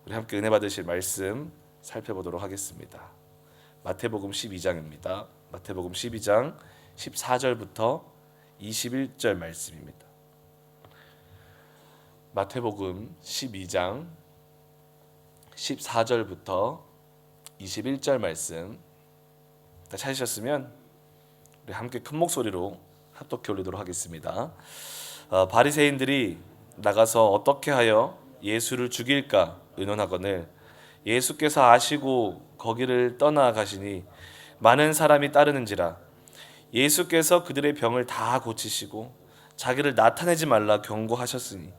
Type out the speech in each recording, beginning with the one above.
우리 함께 은혜 받으실 말씀 살펴보도록 하겠습니다. 마태복음 12장입니다. 마태복음 12장 14절부터 21절 말씀입니다. 마태복음 12장 14절부터 21절 말씀 다 찾으셨으면 우리 함께 큰 목소리로 합독해 올리도록 하겠습니다. 바리새인들이 나가서 어떻게 하여 예수를 죽일까 의논하거늘 예수께서 아시고 거기를 떠나가시니 많은 사람이 따르는지라. 예수께서 그들의 병을 다 고치시고 자기를 나타내지 말라 경고하셨으니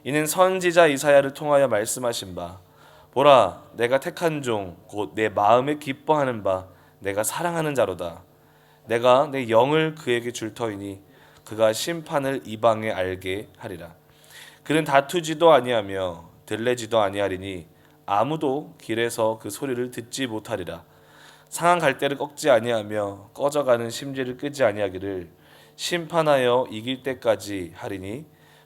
이는 선지자 이사야를 통하여 말씀하신 바 보라 내가 택한 종 곧 내 마음에 기뻐하는 바 내가 사랑하는 자로다. 내가 내 영을 그에게 줄 터이니 그가 심판을 이방에 알게 하리라. 그는 다투지도 아니하며 들레지도 아니하리니 아무도 길에서 그 소리를 듣지 못하리라. 상한 갈대를 꺾지 아니하며 꺼져가는 심지를 끄지 아니하기를 심판하여 이길 때까지 하리니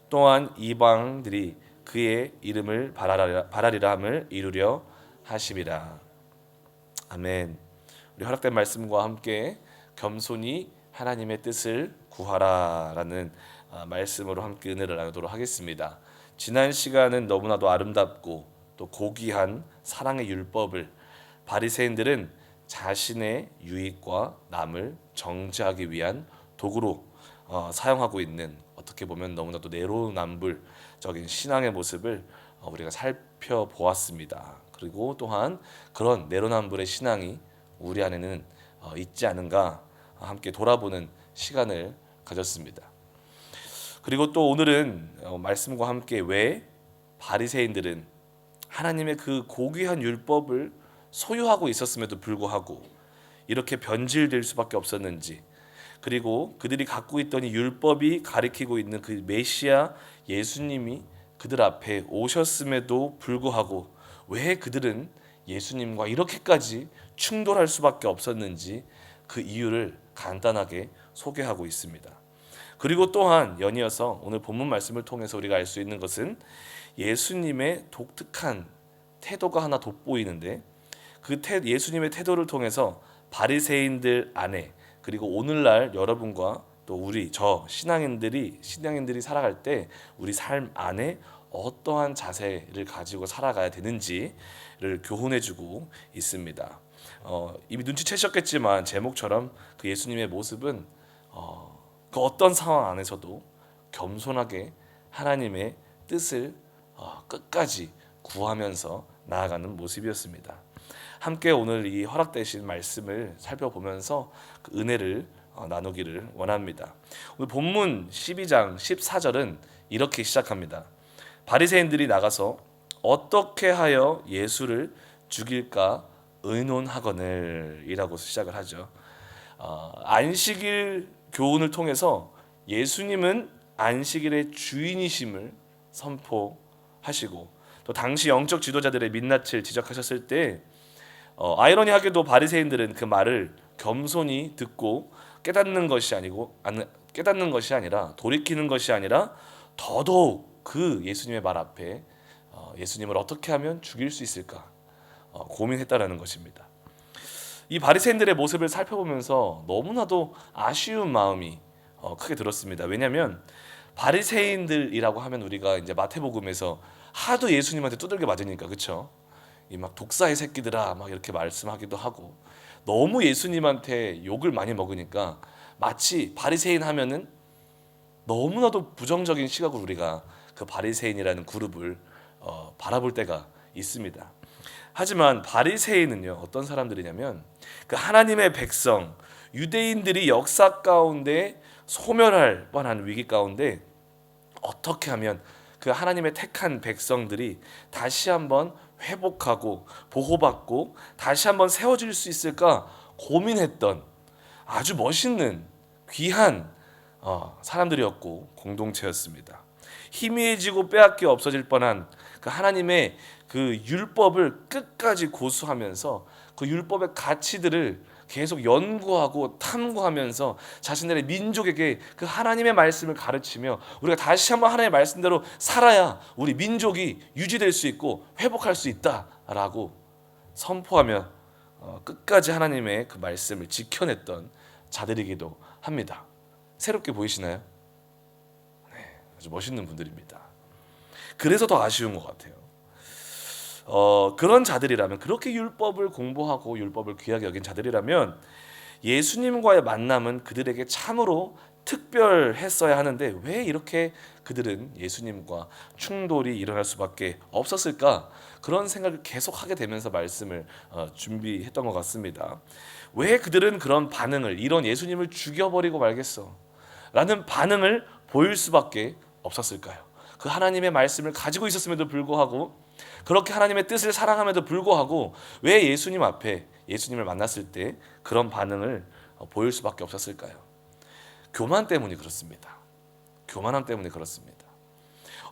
또한 이방들이 그의 이름을 바라리라 함을 이루려 하심이라. 아멘. 우리 허락된 말씀과 함께 겸손히 하나님의 뜻을 구하라라는 말씀으로 함께 은혜를 나누도록 하겠습니다. 지난 시간은 너무나도 아름답고 또 고귀한 사랑의 율법을 바리새인들은 자신의 유익과 남을 정죄하기 위한 도구로 사용하고 있는, 어떻게 보면 너무나도 내로남불적인 신앙의 모습을 우리가 살펴보았습니다. 그리고 또한 그런 내로남불의 신앙이 우리 안에는 있지 않은가 함께 돌아보는 시간을 가졌습니다. 그리고 또 오늘은 말씀과 함께 왜 바리새인들은 하나님의 그 고귀한 율법을 소유하고 있었음에도 불구하고 이렇게 변질될 수밖에 없었는지, 그리고 그들이 갖고 있던 이 율법이 가리키고 있는 그 메시아 예수님이 그들 앞에 오셨음에도 불구하고 왜 그들은 예수님과 이렇게까지 충돌할 수밖에 없었는지 그 이유를 간단하게 소개하고 있습니다. 그리고 또한 연이어서 오늘 본문 말씀을 통해서 우리가 알 수 있는 것은 예수님의 독특한 태도가 하나 돋보이는데, 그 예수님의 태도를 통해서 바리새인들 안에, 그리고 오늘날 여러분과 또 우리 신앙인들이 살아갈 때 우리 삶 안에 어떠한 자세를 가지고 살아가야 되는지를 교훈해주고 있습니다. 이미 눈치채셨겠지만 제목처럼 그 예수님의 모습은 그 어떤 상황 안에서도 겸손하게 하나님의 뜻을 끝까지 구하면서 나아가는 모습이었습니다. 함께 오늘 이 허락되신 말씀을 살펴보면서 그 은혜를 나누기를 원합니다. 오늘 본문 12장 14절은 이렇게 시작합니다. 바리새인들이 나가서 어떻게 하여 예수를 죽일까 의논하거늘 이라고 시작을 하죠. 안식일 교훈을 통해서 예수님은 안식일의 주인이심을 선포하시고, 또 당시 영적 지도자들의 민낯을 지적하셨을 때 아이러니하게도 바리새인들은 그 말을 겸손히 듣고 깨닫는 것이 아니라 돌이키는 것이 아니라 더더욱 그 예수님의 말 앞에 예수님을 어떻게 하면 죽일 수 있을까 고민했다라는 것입니다. 이 바리새인들의 모습을 살펴보면서 너무나도 아쉬운 마음이 크게 들었습니다. 왜냐하면 바리새인들이라고 하면 우리가 이제 마태복음에서 하도 예수님한테 두들겨 맞으니까, 그렇죠? 이 막 독사의 새끼들아 막 이렇게 말씀하기도 하고, 너무 예수님한테 욕을 많이 먹으니까 마치 바리새인 하면은 너무나도 부정적인 시각으로 우리가 그 바리새인이라는 그룹을 바라볼 때가 있습니다. 하지만 바리새인은요, 어떤 사람들이냐면 그 하나님의 백성 유대인들이 역사 가운데 소멸할 뻔한 위기 가운데 어떻게 하면 그 하나님의 택한 백성들이 다시 한번 회복하고 보호받고 다시 한번 세워질 수 있을까 고민했던 아주 멋있는 귀한 사람들이었고 공동체였습니다. 희미해지고 빼앗겨 없어질 뻔한 그 하나님의 그 율법을 끝까지 고수하면서 그 율법의 가치들을 계속 연구하고 탐구하면서 자신들의 민족에게 그 하나님의 말씀을 가르치며 우리가 다시 한번 하나님의 말씀대로 살아야 우리 민족이 유지될 수 있고 회복할 수 있다라고 선포하며 끝까지 하나님의 그 말씀을 지켜냈던 자들이기도 합니다. 새롭게 보이시나요? 네, 아주 멋있는 분들입니다. 그래서 더 아쉬운 것 같아요. 그런 자들이라면, 그렇게 율법을 공부하고 율법을 귀하게 여긴 자들이라면 예수님과의 만남은 그들에게 참으로 특별했어야 하는데 왜 이렇게 그들은 예수님과 충돌이 일어날 수밖에 없었을까? 그런 생각을 계속 하게 되면서 말씀을 준비했던 것 같습니다. 왜 그들은 그런 반응을, 이런 예수님을 죽여버리고 말겠어 라는 반응을 보일 수밖에 없었을까요? 그 하나님의 말씀을 가지고 있었음에도 불구하고, 그렇게 하나님의 뜻을 사랑함에도 불구하고 왜 예수님 앞에, 예수님을 만났을 때 그런 반응을 보일 수밖에 없었을까요? 교만 때문이 그렇습니다. 교만함 때문에 그렇습니다.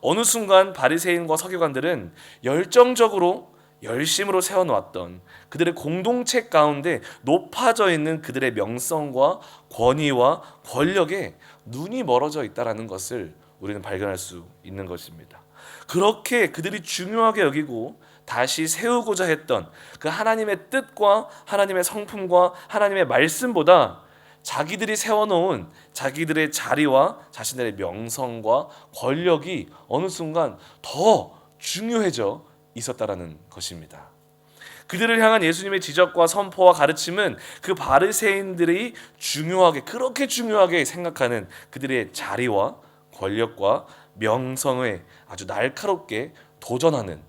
어느 순간 바리새인과 서기관들은 열정적으로 열심으로 세워놓았던 그들의 공동체 가운데 높아져 있는 그들의 명성과 권위와 권력에 눈이 멀어져 있다는 것을 우리는 발견할 수 있는 것입니다. 그렇게 그들이 중요하게 여기고 다시 세우고자 했던 그 하나님의 뜻과 하나님의 성품과 하나님의 말씀보다 자기들이 세워놓은 자기들의 자리와 자신들의 명성과 권력이 어느 순간 더 중요해져 있었다라는 것입니다. 그들을 향한 예수님의 지적과 선포와 가르침은 그 바리새인들이 중요하게, 그렇게 중요하게 생각하는 그들의 자리와 권력과 명성에 아주 날카롭게 도전하는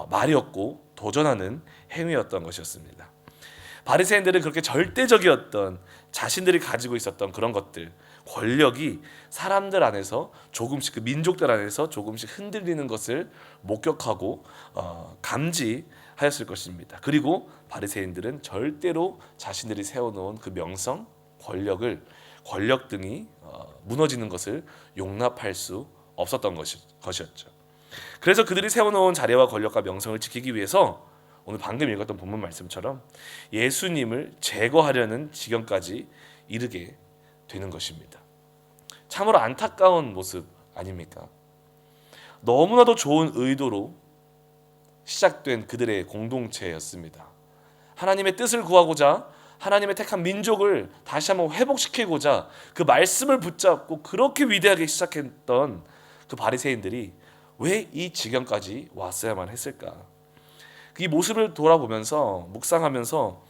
말이었고 도전하는 행위였던 것이었습니다. 바리새인들은 그렇게 절대적이었던 자신들이 가지고 있었던 그런 것들, 권력이 사람들 안에서 조금씩, 그 민족들 안에서 조금씩 흔들리는 것을 목격하고 감지하였을 것입니다. 그리고 바리새인들은 절대로 자신들이 세워놓은 그 명성, 권력 등이 무너지는 것을 용납할 수 없었던 것이었죠. 그래서 그들이 세워놓은 자리와 권력과 명성을 지키기 위해서 오늘 방금 읽었던 본문 말씀처럼 예수님을 제거하려는 지경까지 이르게 되는 것입니다. 참으로 안타까운 모습 아닙니까? 너무나도 좋은 의도로 시작된 그들의 공동체였습니다. 하나님의 뜻을 구하고자, 하나님의 택한 민족을 다시 한번 회복시키고자 그 말씀을 붙잡고 그렇게 위대하게 시작했던 그 바리새인들이 왜 이 지경까지 왔어야만 했을까? 이 모습을 돌아보면서 묵상하면서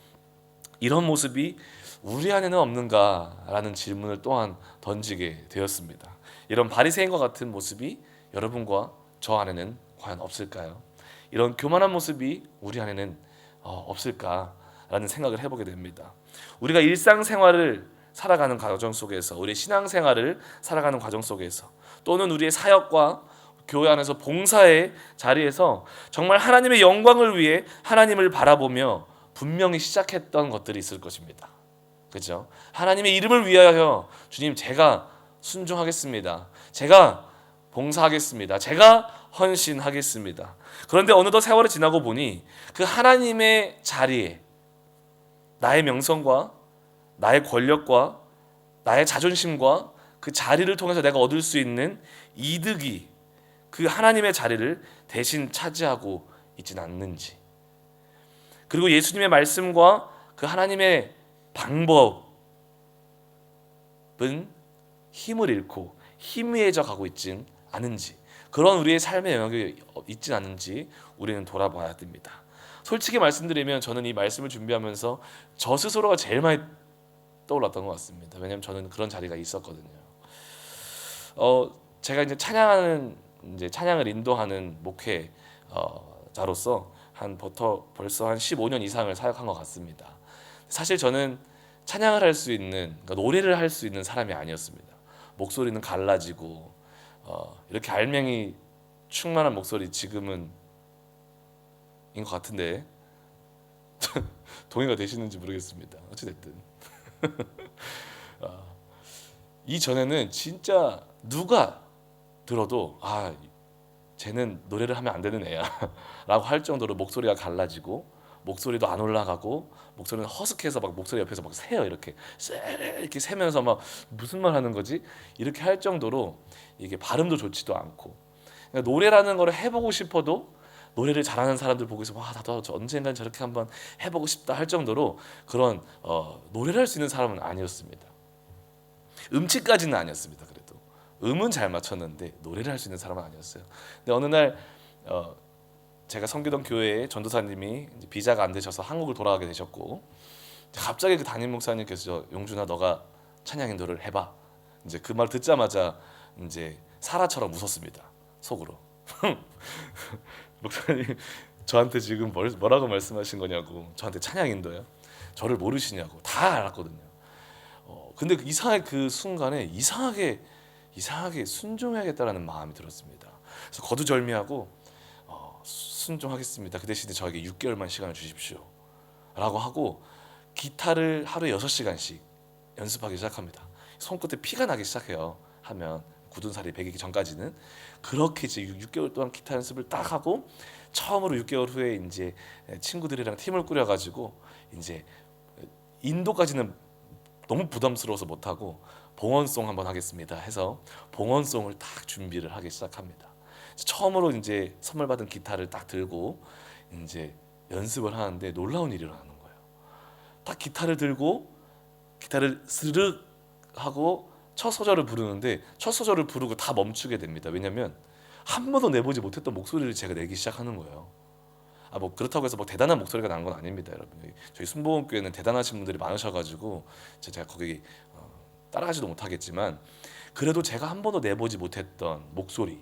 이런 모습이 우리 안에는 없는가라는 질문을 또한 던지게 되었습니다. 이런 바리새인과 같은 모습이 여러분과 저 안에는 과연 없을까요? 이런 교만한 모습이 우리 안에는 없을까라는 생각을 해보게 됩니다. 우리가 일상생활을 살아가는 과정 속에서, 우리 신앙생활을 살아가는 과정 속에서, 또는 우리의 사역과 교회 안에서 봉사의 자리에서 정말 하나님의 영광을 위해 하나님을 바라보며 분명히 시작했던 것들이 있을 것입니다. 그렇죠? 하나님의 이름을 위하여 주님, 제가 순종하겠습니다. 제가 봉사하겠습니다. 제가 헌신하겠습니다. 그런데 어느덧 세월이 지나고 보니 그 하나님의 자리에 나의 명성과 나의 권력과 나의 자존심과 그 자리를 통해서 내가 얻을 수 있는 이득이 그 하나님의 자리를 대신 차지하고 있지는 않는지, 그리고 예수님의 말씀과 그 하나님의 방법은 힘을 잃고 희미해져 가고 있진 않은지, 그런 우리의 삶의 영역이 있진 않은지 우리는 돌아봐야 됩니다. 솔직히 말씀드리면 저는 이 말씀을 준비하면서 저 스스로가 제일 많이 떠올랐던 것 같습니다. 왜냐하면 저는 그런 자리가 있었거든요. 제가 이제 찬양을 인도하는 목회자로서 벌써 한 15년 이상을 사역한 것 같습니다. 사실 저는 찬양을 할 수 있는, 그러니까 노래를 할 수 있는 사람이 아니었습니다. 목소리는 갈라지고 이렇게 알맹이 충만한 목소리 지금은 인 것 같은데 동의가 되시는지 모르겠습니다. 어찌됐든 이전에는 진짜 누가 들어도 쟤는 노래를 하면 안 되는 애야 라고 할 정도로 목소리가 갈라지고 목소리도 안 올라가고 목소리는 허스키해서 막 목소리 옆에서 막 새요. 이렇게 이렇게 새면서 막 무슨 말 하는 거지? 이렇게 할 정도로 이게 발음도 좋지도 않고, 그러니까 노래라는 거를 해보고 싶어도 노래를 잘하는 사람들 보고서 와 나도 언젠간 저렇게 한번 해보고 싶다 할 정도로 그런 노래를 할 수 있는 사람은 아니었습니다. 음치까지는 아니었습니다. 그래도 음은 잘 맞췄는데 노래를 할 수 있는 사람은 아니었어요. 근데 어느 날 제가 섬기던 교회의 전도사님이 이제 비자가 안 되셔서 한국을 돌아가게 되셨고, 갑자기 그 담임 목사님께서 용준아 너가 찬양 인도를 해봐. 이제 그 말 듣자마자 이제 사라처럼 웃었습니다. 속으로. 목사님 저한테 지금 뭐라고 말씀하신 거냐고. 저한테 찬양 인도요? 저를 모르시냐고. 다 알았거든요. 근데 이상하게 그 순간에 이상하게 순종해야겠다라는 마음이 들었습니다. 그래서 거두절미하고 순종하겠습니다. 그 대신에 저에게 6개월만 시간을 주십시오. 라고 하고 기타를 하루에 6시간씩 연습하기 시작합니다. 손끝에 피가 나기 시작해요. 하면 굳은 살이 배기기 전까지는 그렇게 이제 6개월 동안 기타 연습을 딱 하고 처음으로 6개월 후에 이제 친구들이랑 팀을 꾸려가지고 이제 인도까지는 너무 부담스러워서 못하고 봉헌송 한번 하겠습니다 해서 봉헌송을 딱 준비를 하기 시작합니다. 처음으로 이제 선물 받은 기타를 딱 들고 이제 연습을 하는데 놀라운 일이 일어나는 거예요. 딱 기타를 들고 기타를 스르륵 하고 첫 소절을 부르는데 첫 소절을 부르고 다 멈추게 됩니다. 왜냐하면 한 번도 내보지 못했던 목소리를 제가 내기 시작하는 거예요. 뭐 그렇다고 해서 뭐 대단한 목소리가 나는 건 아닙니다, 여러분. 저희 순복음교회는 대단하신 분들이 많으셔가지고 제가 거기 따라가지도 못하겠지만 그래도 제가 한 번도 내보지 못했던 목소리,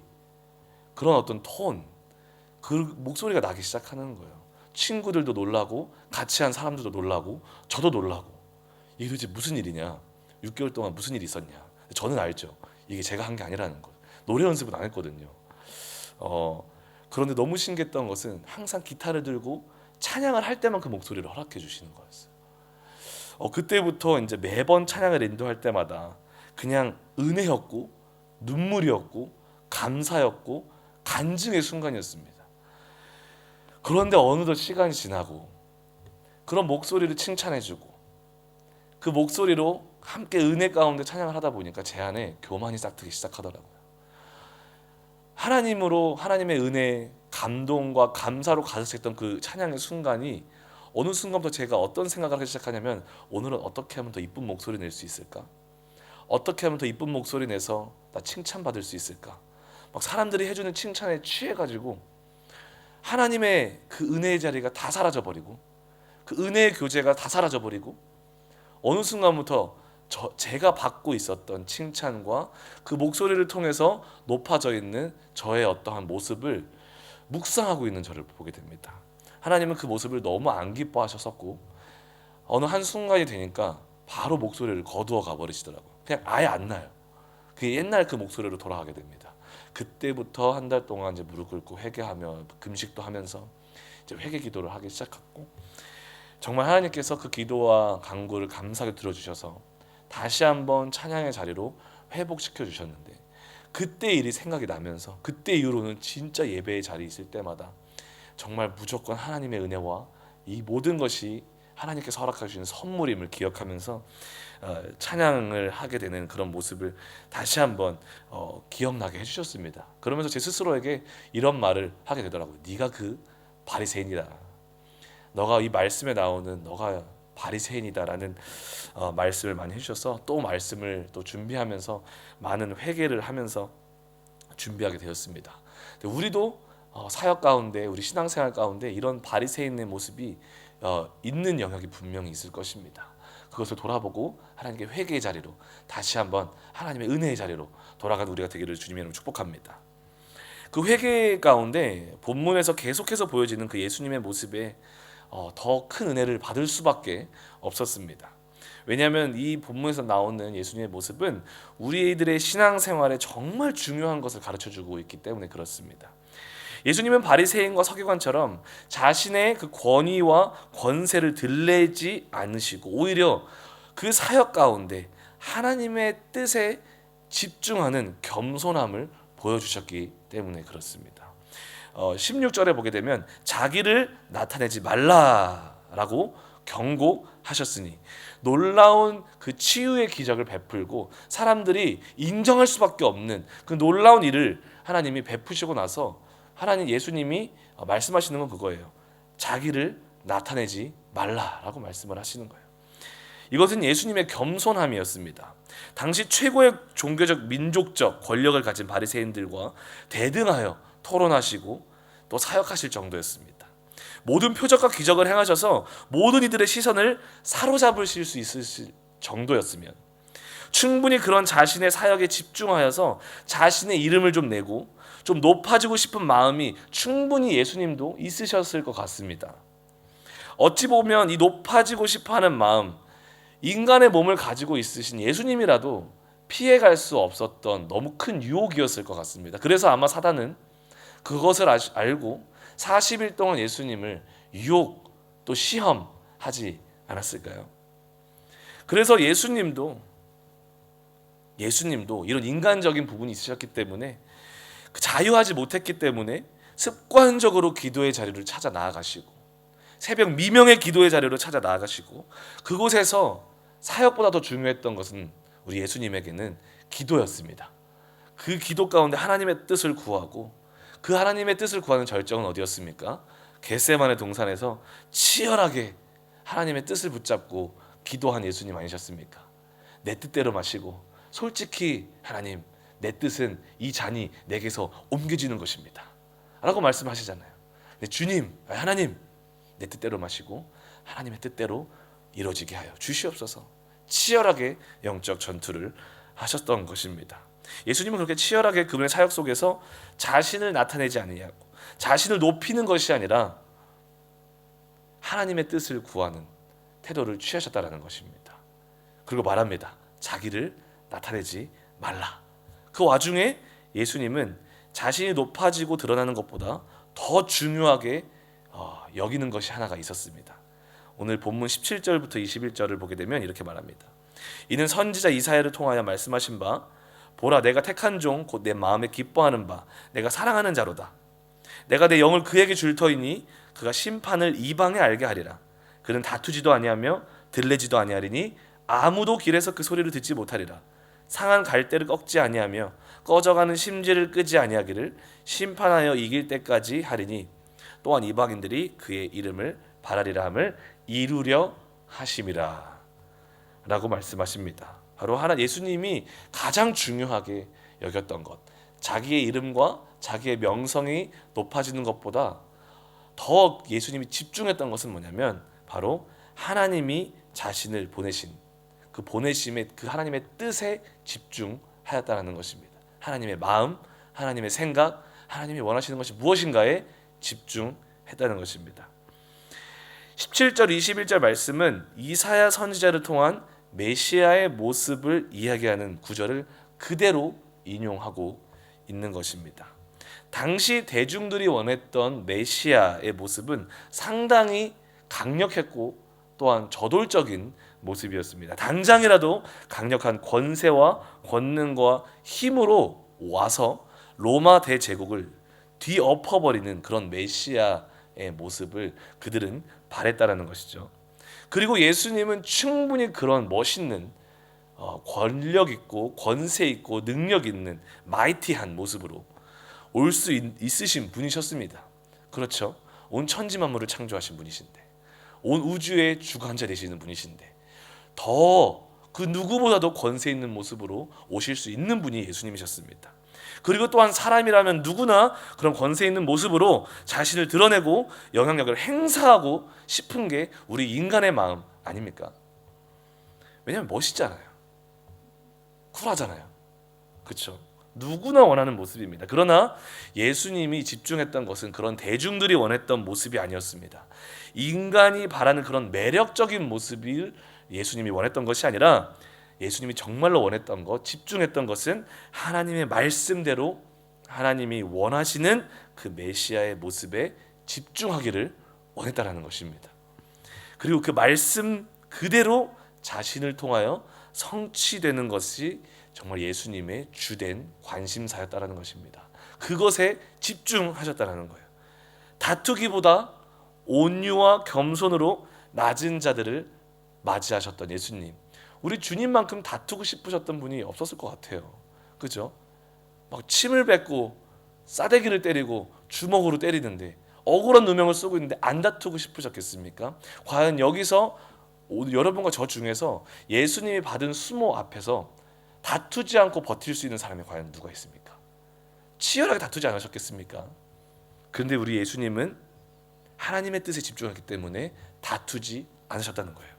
그런 어떤 톤, 그 목소리가 나기 시작하는 거예요. 친구들도 놀라고 같이 한 사람들도 놀라고 저도 놀라고 이게 도대체 무슨 일이냐, 6개월 동안 무슨 일이 있었냐. 저는 알죠. 이게 제가 한 게 아니라는 거. 노래 연습은 안 했거든요. 그런데 너무 신기했던 것은 항상 기타를 들고 찬양을 할 때만 그 목소리를 허락해 주시는 거였어요. 그때부터 이제 매번 찬양을 인도할 때마다 그냥 은혜였고 눈물이었고 감사였고 간증의 순간이었습니다. 그런데 어느덧 시간이 지나고 그런 목소리를 칭찬해주고 그 목소리로 함께 은혜 가운데 찬양을 하다 보니까 제 안에 교만이 싹트기 시작하더라고요. 하나님의 은혜, 감동과 감사로 가득했던 그 찬양의 순간이 어느 순간부터 제가 어떤 생각을 하기 시작하냐면 오늘은 어떻게 하면 더 이쁜 목소리 낼 수 있을까? 어떻게 하면 더 이쁜 목소리 내서 나 칭찬받을 수 있을까? 막 사람들이 해주는 칭찬에 취해가지고 하나님의 그 은혜의 자리가 다 사라져버리고 그 은혜의 교제가 다 사라져버리고 어느 순간부터 제가 받고 있었던 칭찬과 그 목소리를 통해서 높아져 있는 저의 어떠한 모습을 묵상하고 있는 저를 보게 됩니다. 하나님은 그 모습을 너무 안 기뻐하셨었고 어느 한순간이 되니까 바로 목소리를 거두어 가버리시더라고요. 그냥 아예 안 나요. 그게 옛날 그 목소리로 돌아가게 됩니다. 그때부터 한 달 동안 이제 무릎 꿇고 회개하며 금식도 하면서 이제 회개 기도를 하기 시작했고 정말 하나님께서 그 기도와 간구를 감사하게 들어주셔서 다시 한번 찬양의 자리로 회복시켜 주셨는데 그때 일이 생각이 나면서 그때 이후로는 진짜 예배의 자리에 있을 때마다 정말 무조건 하나님의 은혜와 이 모든 것이 하나님께서 허락해 주시는 선물임을 기억하면서 찬양을 하게 되는 그런 모습을 다시 한번 기억나게 해주셨습니다. 그러면서 제 스스로에게 이런 말을 하게 되더라고요. 네가 그 바리새인이다. 너가 이 말씀에 나오는 너가 바리새인이다라는 말씀을 많이 해주셔서 또 말씀을 또 준비하면서 많은 회개를 하면서 준비하게 되었습니다. 우리도 사역 가운데 우리 신앙생활 가운데 이런 바리새인의 모습이 있는 영역이 분명히 있을 것입니다. 그것을 돌아보고 하나님께 회개의 자리로 다시 한번 하나님의 은혜의 자리로 돌아가는 우리가 되기를 주님의 이름으로 축복합니다. 그 회개 가운데 본문에서 계속해서 보여지는 그 예수님의 모습에 더 큰 은혜를 받을 수밖에 없었습니다. 왜냐하면 이 본문에서 나오는 예수님의 모습은 우리들의 신앙생활에 정말 중요한 것을 가르쳐주고 있기 때문에 그렇습니다. 예수님은 바리새인과 서기관처럼 자신의 그 권위와 권세를 들내지 않으시고 오히려 그 사역 가운데 하나님의 뜻에 집중하는 겸손함을 보여주셨기 때문에 그렇습니다. 16절에 보게 되면 자기를 나타내지 말라라고 경고하셨으니, 놀라운 그 치유의 기적을 베풀고 사람들이 인정할 수밖에 없는 그 놀라운 일을 하나님이 베푸시고 나서 하나님 예수님이 말씀하시는 건 그거예요. 자기를 나타내지 말라라고 말씀을 하시는 거예요. 이것은 예수님의 겸손함이었습니다. 당시 최고의 종교적 민족적 권력을 가진 바리새인들과 대등하여 토론하시고 또 사역하실 정도였습니다. 모든 표적과 기적을 행하셔서 모든 이들의 시선을 사로잡으실 수 있으실 정도였으면, 충분히 그런 자신의 사역에 집중하여서 자신의 이름을 좀 내고 좀 높아지고 싶은 마음이 충분히 예수님도 있으셨을 것 같습니다. 어찌 보면 이 높아지고 싶어하는 마음, 인간의 몸을 가지고 있으신 예수님이라도 피해갈 수 없었던 너무 큰 유혹이었을 것 같습니다. 그래서 아마 사단은 그것을 알고 40일 동안 예수님을 유혹 또 시험하지 않았을까요? 그래서 예수님도 이런 인간적인 부분이 있으셨기 때문에, 자유하지 못했기 때문에 습관적으로 기도의 자리를 찾아 나아가시고, 새벽 미명의 기도의 자리로 찾아 나아가시고, 그곳에서 사역보다 더 중요했던 것은 우리 예수님에게는 기도였습니다. 그 기도 가운데 하나님의 뜻을 구하고, 그 하나님의 뜻을 구하는 절정은 어디였습니까? 겟세마네 동산에서 치열하게 하나님의 뜻을 붙잡고 기도한 예수님 아니셨습니까? 내 뜻대로 마시고, 솔직히 하나님, 내 뜻은 이 잔이 내게서 옮겨지는 것입니다 라고 말씀하시잖아요. 근데 주님, 하나님, 내 뜻대로 마시고 하나님의 뜻대로 이루어지게 하여 주시옵소서. 치열하게 영적 전투를 하셨던 것입니다. 예수님은 그렇게 치열하게 그분의 사역 속에서 자신을 나타내지 아니하고 자신을 높이는 것이 아니라 하나님의 뜻을 구하는 태도를 취하셨다라는 것입니다. 그리고 말합니다. 자기를 나타내지 말라. 그 와중에 예수님은 자신이 높아지고 드러나는 것보다 더 중요하게 여기는 것이 하나가 있었습니다. 오늘 본문 17절부터 21절을 보게 되면 이렇게 말합니다. 이는 선지자 이사야를 통하여 말씀하신 바, 보라, 내가 택한 종 곧 내 마음에 기뻐하는 바 내가 사랑하는 자로다. 내가 내 영을 그에게 줄 터이니 그가 심판을 이방에 알게 하리라. 그는 다투지도 아니하며 들레지도 아니하리니 아무도 길에서 그 소리를 듣지 못하리라. 상한 갈대를 꺾지 아니하며 꺼져가는 심지를 끄지 아니하기를 심판하여 이길 때까지 하리니 또한 이방인들이 그의 이름을 바라리라 함을 이루려 하심이라 라고 말씀하십니다. 바로 예수님이 가장 중요하게 여겼던 것, 자기의 이름과 자기의 명성이 높아지는 것보다 더 예수님이 집중했던 것은 뭐냐면 바로 하나님이 자신을 보내신 그 보내심의 그 하나님의 뜻에 집중하였다는 것입니다. 하나님의 마음, 하나님의 생각, 하나님이 원하시는 것이 무엇인가에 집중했다는 것입니다. 17절 21절 말씀은 이사야 선지자를 통한 메시아의 모습을 이야기하는 구절을 그대로 인용하고 있는 것입니다. 당시 대중들이 원했던 메시아의 모습은 상당히 강력했고 또한 저돌적인 모습이었습니다. 당장이라도 강력한 권세와 권능과 힘으로 와서 로마 대제국을 뒤엎어버리는 그런 메시아의 모습을 그들은 바랬다라는 것이죠. 그리고 예수님은 충분히 그런 멋있는 권력 있고 권세 있고 능력 있는 마이티한 모습으로 올 수 있으신 분이셨습니다. 그렇죠. 온 천지 만물을 창조하신 분이신데, 온 우주의 주관자 되시는 분이신데, 더 그 누구보다도 권세 있는 모습으로 오실 수 있는 분이 예수님이셨습니다. 그리고 또한 사람이라면 누구나 그런 권세 있는 모습으로 자신을 드러내고 영향력을 행사하고 싶은 게 우리 인간의 마음 아닙니까? 왜냐하면 멋있잖아요. 쿨하잖아요. 그렇죠? 누구나 원하는 모습입니다. 그러나 예수님이 집중했던 것은 그런 대중들이 원했던 모습이 아니었습니다. 인간이 바라는 그런 매력적인 모습을 예수님이 원했던 것이 아니라 예수님이 정말로 원했던 것, 집중했던 것은 하나님의 말씀대로 하나님이 원하시는 그 메시아의 모습에 집중하기를 원했다라는 것입니다. 그리고 그 말씀 그대로 자신을 통하여 성취되는 것이 정말 예수님의 주된 관심사였다라는 것입니다. 그것에 집중하셨다라는 거예요. 다투기보다 온유와 겸손으로 낮은 자들을 맞이하셨던 예수님. 우리 주님만큼 다투고 싶으셨던 분이 없었을 것 같아요. 그죠? 막 침을 뱉고 싸대기를 때리고 주먹으로 때리는데, 억울한 누명을 쓰고 있는데 안 다투고 싶으셨겠습니까? 과연 여기서 여러분과 저 중에서 예수님이 받은 수모 앞에서 다투지 않고 버틸 수 있는 사람이 과연 누가 있습니까? 치열하게 다투지 않으셨겠습니까? 그런데 우리 예수님은 하나님의 뜻에 집중했기 때문에 다투지 않으셨다는 거예요.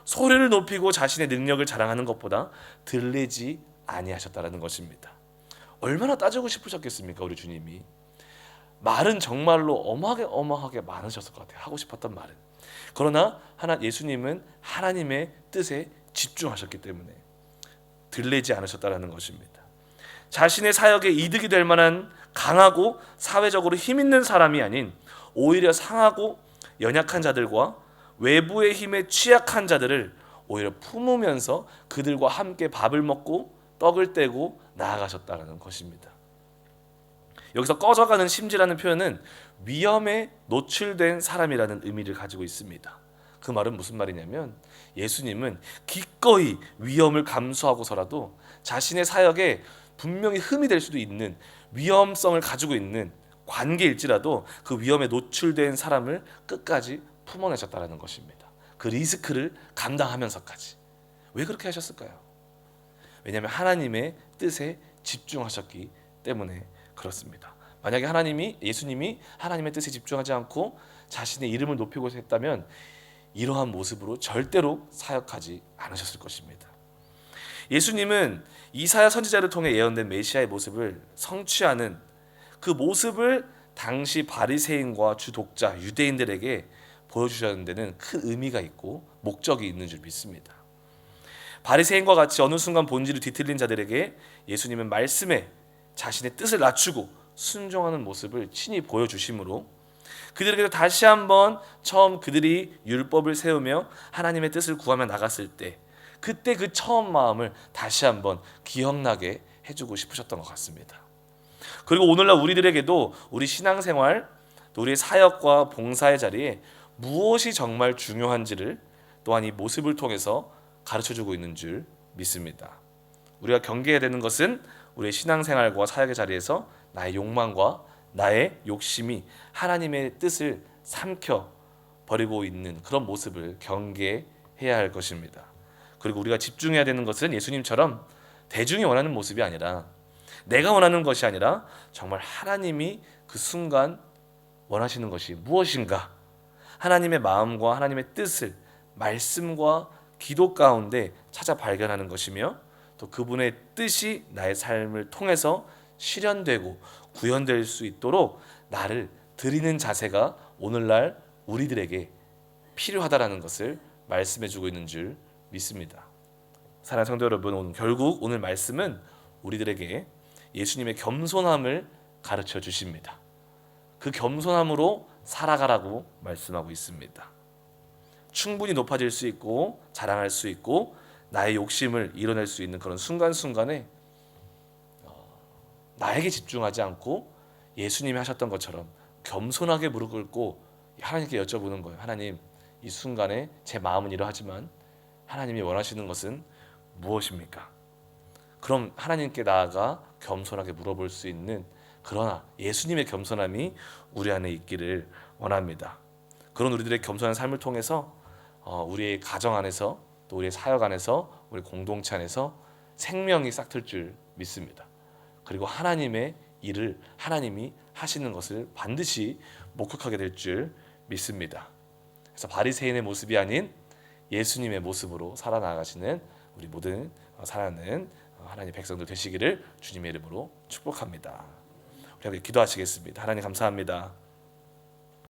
소리를 높이고 자신의 능력을 자랑하는 것보다 들리지 아니하셨다는 것입니다. 얼마나 따지고 싶으셨겠습니까? 우리 주님이. 말은 정말로 어마어마하게 많으셨을 것 같아요. 하고 싶었던 말은. 그러나 예수님은 하나님의 뜻에 집중하셨기 때문에 들리지 않으셨다는 것입니다. 자신의 사역에 이득이 될 만한 강하고 사회적으로 힘 있는 사람이 아닌, 오히려 상하고 연약한 자들과 외부의 힘에 취약한 자들을 오히려 품으면서 그들과 함께 밥을 먹고 떡을 떼고 나아가셨다는 것입니다. 여기서 꺼져가는 심지라는 표현은 위험에 노출된 사람이라는 의미를 가지고 있습니다. 그 말은 무슨 말이냐면, 예수님은 기꺼이 위험을 감수하고서라도 자신의 사역에 분명히 흠이 될 수도 있는 위험성을 가지고 있는 관계일지라도 그 위험에 노출된 사람을 끝까지 품어내셨다는 것입니다. 그 리스크를 감당하면서까지. 왜 그렇게 하셨을까요? 왜냐하면 하나님의 뜻에 집중하셨기 때문에 그렇습니다. 만약에 예수님이 하나님의 뜻에 집중하지 않고 자신의 이름을 높이고 했다면 이러한 모습으로 절대로 사역하지 않으셨을 것입니다. 예수님은 이사야 선지자를 통해 예언된 메시아의 모습을 성취하는 그 모습을 당시 바리새인과 주 독자 유대인들에게 보여주셨는 데는 큰 의미가 있고 목적이 있는 줄 믿습니다. 바리새인과 같이 어느 순간 본질을 뒤틀린 자들에게 예수님은 말씀에 자신의 뜻을 낮추고 순종하는 모습을 친히 보여주심으로 그들에게 다시 한번 처음 그들이 율법을 세우며 하나님의 뜻을 구하며 나갔을 때 그때 그 처음 마음을 다시 한번 기억나게 해주고 싶으셨던 것 같습니다. 그리고 오늘날 우리들에게도 우리 신앙생활, 또 우리의 사역과 봉사의 자리에 무엇이 정말 중요한지를 또한 이 모습을 통해서 가르쳐주고 있는 줄 믿습니다. 우리가 경계해야 되는 것은 우리의 신앙생활과 사역의 자리에서 나의 욕망과 나의 욕심이 하나님의 뜻을 삼켜 버리고 있는 그런 모습을 경계해야 할 것입니다. 그리고 우리가 집중해야 되는 것은 예수님처럼 대중이 원하는 모습이 아니라, 내가 원하는 것이 아니라 정말 하나님이 그 순간 원하시는 것이 무엇인가, 하나님의 마음과 하나님의 뜻을 말씀과 기도 가운데 찾아 발견하는 것이며, 또 그분의 뜻이 나의 삶을 통해서 실현되고 구현될 수 있도록 나를 드리는 자세가 오늘날 우리들에게 필요하다라는 것을 말씀해주고 있는 줄 믿습니다. 사랑하는 성도 여러분, 결국 오늘 말씀은 우리들에게 예수님의 겸손함을 가르쳐 주십니다. 그 겸손함으로 살아가라고 말씀하고 있습니다. 충분히 높아질 수 있고 자랑할 수 있고 나의 욕심을 이뤄낼 수 있는 그런 순간순간에 나에게 집중하지 않고 예수님이 하셨던 것처럼 겸손하게 무릎 꿇고 하나님께 여쭤보는 거예요. 하나님, 이 순간에 제 마음은 이러하지만 하나님이 원하시는 것은 무엇입니까? 그럼 하나님께 나아가 겸손하게 물어볼 수 있는, 그러나 예수님의 겸손함이 우리 안에 있기를 원합니다. 그런 우리들의 겸손한 삶을 통해서 우리의 가정 안에서, 또 우리의 사역 안에서, 우리 공동체 안에서 생명이 싹틀 줄 믿습니다. 그리고 하나님의 일을 하나님이 하시는 것을 반드시 목격하게 될 줄 믿습니다. 그래서 바리새인의 모습이 아닌 예수님의 모습으로 살아나가시는 우리 모든 사랑하는 하나님 백성들 되시기를 주님의 이름으로 축복합니다. 우리 함께 기도하시겠습니다. 하나님 감사합니다.